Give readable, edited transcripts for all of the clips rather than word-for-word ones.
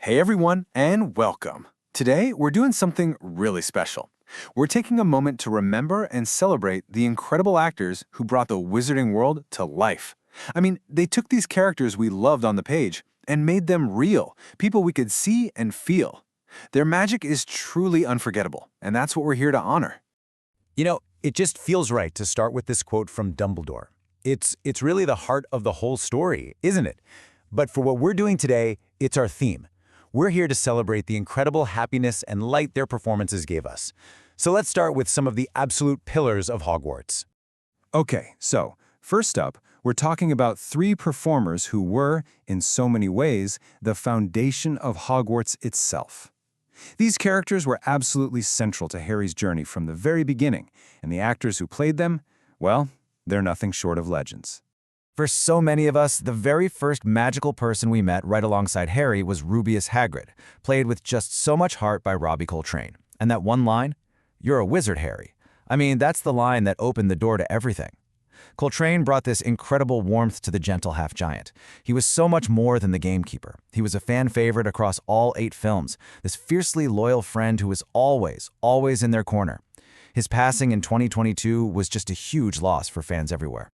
Hey everyone, and welcome. Today, we're doing something really special. We're taking a moment to remember and celebrate the incredible actors who brought the wizarding world to life. They took these characters we loved on the page and made them real, people we could see and feel. Their magic is truly unforgettable, and that's what we're here to honor. It just feels right to start with this quote from Dumbledore. It's really the heart of the whole story, isn't it? But for what we're doing today, it's our theme. We're here to celebrate the incredible happiness and light their performances gave us. So let's start with some of the absolute pillars of Hogwarts. Okay, so first up, we're talking about three performers who were, in so many ways, the foundation of Hogwarts itself. These characters were absolutely central to Harry's journey from the very beginning, and the actors who played them, well, they're nothing short of legends. For so many of us, the very first magical person we met right alongside Harry was Rubeus Hagrid, played with just so much heart by Robbie Coltrane. And that one line, "You're a wizard, Harry." That's the line that opened the door to everything. Coltrane brought this incredible warmth to the gentle half-giant. He was so much more than the gamekeeper. He was a fan favorite across all 8 films, this fiercely loyal friend who was always in their corner. His passing in 2022 was just a huge loss for fans everywhere.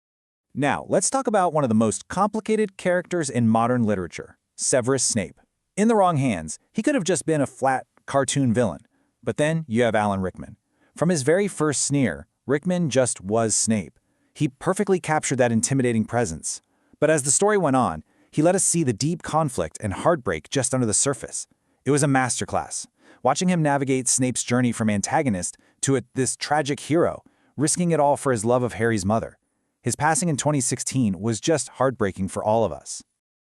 Now, let's talk about one of the most complicated characters in modern literature, Severus Snape. In the wrong hands, he could have just been a flat, cartoon villain. But then you have Alan Rickman. From his very first sneer, Rickman just was Snape. He perfectly captured that intimidating presence. But as the story went on, he let us see the deep conflict and heartbreak just under the surface. It was a masterclass, watching him navigate Snape's journey from antagonist to this tragic hero, risking it all for his love of Harry's mother. His passing in 2016 was just heartbreaking for all of us.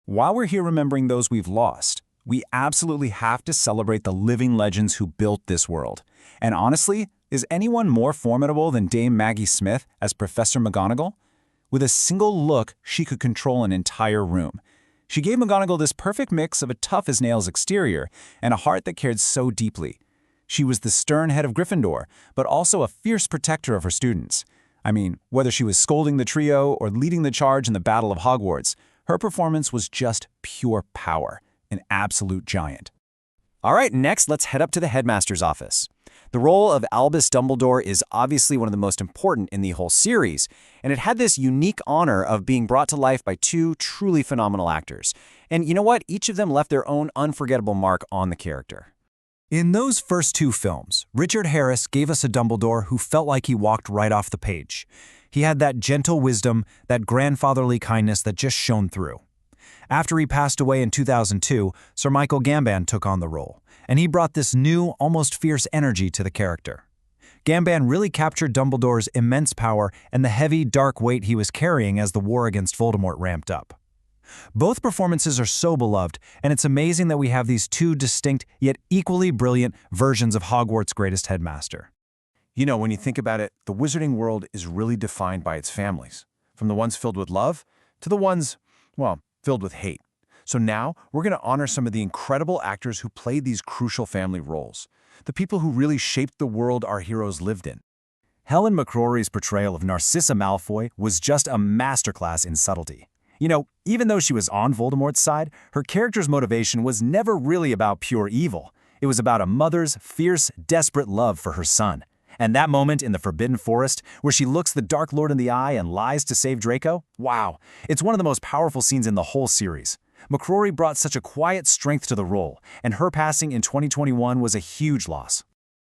While we're here remembering those we've lost, we absolutely have to celebrate the living legends who built this world. And honestly, is anyone more formidable than Dame Maggie Smith as Professor McGonagall? With a single look, she could control an entire room. She gave McGonagall this perfect mix of a tough-as-nails exterior and a heart that cared so deeply. She was the stern head of Gryffindor, but also a fierce protector of her students. Whether she was scolding the trio or leading the charge in the Battle of Hogwarts, her performance was just pure power, an absolute giant. All right, next let's head up to the headmaster's office. The role of Albus Dumbledore is obviously one of the most important in the whole series, and it had this unique honor of being brought to life by 2 truly phenomenal actors. And you know what? Each of them left their own unforgettable mark on the character. In those first 2 films, Richard Harris gave us a Dumbledore who felt like he walked right off the page. He had that gentle wisdom, that grandfatherly kindness that just shone through. After he passed away in 2002, Sir Michael Gambon took on the role, and he brought this new, almost fierce energy to the character. Gambon really captured Dumbledore's immense power and the heavy, dark weight he was carrying as the war against Voldemort ramped up. Both performances are so beloved, and it's amazing that we have these 2 distinct yet equally brilliant versions of Hogwarts' greatest headmaster. When you think about it, the wizarding world is really defined by its families, from the ones filled with love to the ones, filled with hate. So now, we're going to honor some of the incredible actors who played these crucial family roles, the people who really shaped the world our heroes lived in. Helen McCrory's portrayal of Narcissa Malfoy was just a masterclass in subtlety. Even though she was on Voldemort's side, her character's motivation was never really about pure evil. It was about a mother's fierce, desperate love for her son. And that moment in the Forbidden Forest, where she looks the Dark Lord in the eye and lies to save Draco, wow, it's one of the most powerful scenes in the whole series. McCrory brought such a quiet strength to the role, and her passing in 2021 was a huge loss.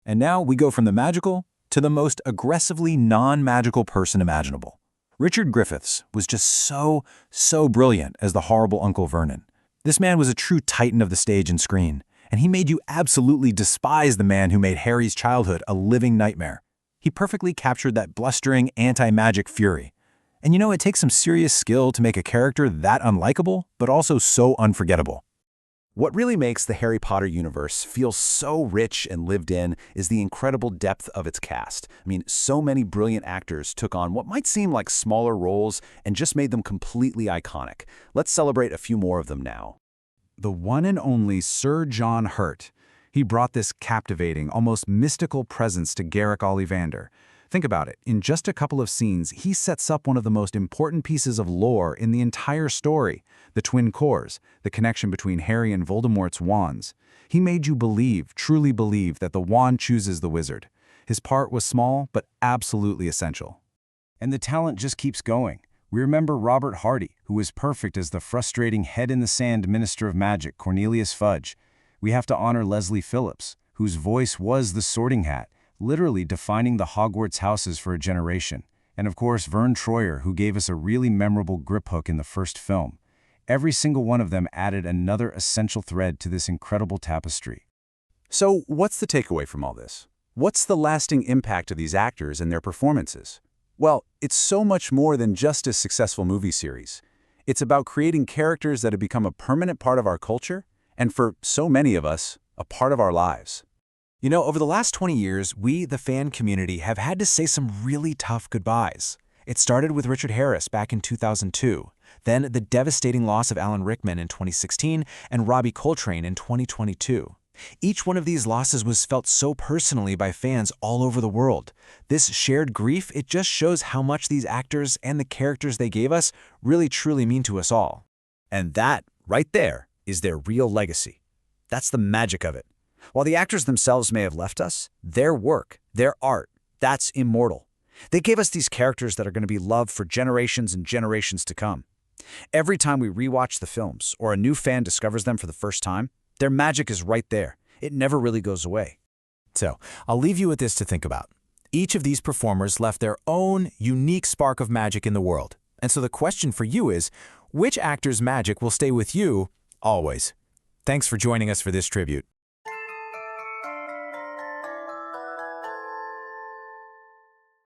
And now we go from the magical to the most aggressively non-magical person imaginable. Richard Griffiths was just so brilliant as the horrible Uncle Vernon. This man was a true titan of the stage and screen, and he made you absolutely despise the man who made Harry's childhood a living nightmare. He perfectly captured that blustering, anti-magic fury. And it takes some serious skill to make a character that unlikable, but also so unforgettable. What really makes the Harry Potter universe feel so rich and lived in is the incredible depth of its cast. So many brilliant actors took on what might seem like smaller roles and just made them completely iconic. Let's celebrate a few more of them now. The one and only Sir John Hurt. He brought this captivating, almost mystical presence to Garrick Ollivander. Think about it. In just a couple of scenes, he sets up one of the most important pieces of lore in the entire story, the twin cores, the connection between Harry and Voldemort's wands. He made you believe, truly believe, that the wand chooses the wizard. His part was small, but absolutely essential. And the talent just keeps going. We remember Robert Hardy, who was perfect as the frustrating head-in-the-sand Minister of Magic, Cornelius Fudge. We have to honor Leslie Phillips, whose voice was the Sorting Hat, literally defining the Hogwarts houses for a generation. And of course, Vern Troyer, who gave us a really memorable grip hook in the first film. Every single one of them added another essential thread to this incredible tapestry. So, what's the takeaway from all this? What's the lasting impact of these actors and their performances? Well, it's so much more than just a successful movie series. It's about creating characters that have become a permanent part of our culture, and for so many of us, a part of our lives. You know, over the last 20 years, we, the fan community, have had to say some really tough goodbyes. It started with Richard Harris back in 2002, then the devastating loss of Alan Rickman in 2016 and Robbie Coltrane in 2022. Each one of these losses was felt so personally by fans all over the world. This shared grief, it just shows how much these actors and the characters they gave us really truly mean to us all. And that, right there, is their real legacy. That's the magic of it. While the actors themselves may have left us, their work, their art, that's immortal. They gave us these characters that are going to be loved for generations and generations to come. Every time we rewatch the films or a new fan discovers them for the first time, their magic is right there. It never really goes away. So, I'll leave you with this to think about. Each of these performers left their own unique spark of magic in the world. And so the question for you is, which actor's magic will stay with you always? Thanks for joining us for this tribute.